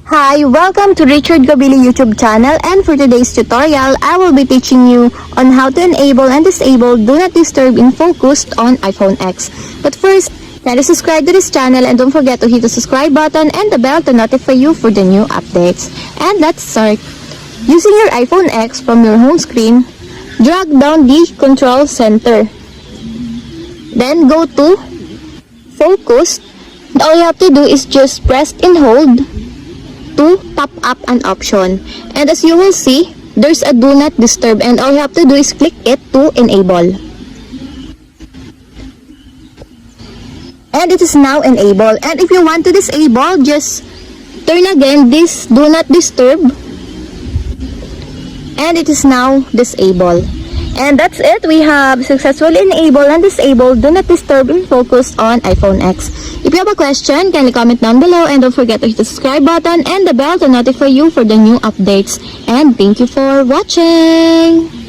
Hi, welcome to Richard Cabile YouTube channel, and for today's tutorial, I will be teaching you on how to enable and disable Do Not Disturb in Focus on iPhone X. But first, kindly subscribe to this channel and don't forget to hit the subscribe button and the bell to notify you for the new updates. And let's start. Using your iPhone X from your home screen, drag down the control center. Then go to Focus. All you have to do is just press and hold to pop up an option, and as you will see, there's a do not disturb, and all you have to do is click it to enable, and it is now enabled. And if you want to disable, just turn again this do not disturb, and it is now disabled. And that's it. We have successfully enabled and disabled Do Not Disturb in Focus on iPhone X. If you have a question, kindly comment down below, and don't forget to hit the subscribe button and the bell to notify you for the new updates. And thank you for watching!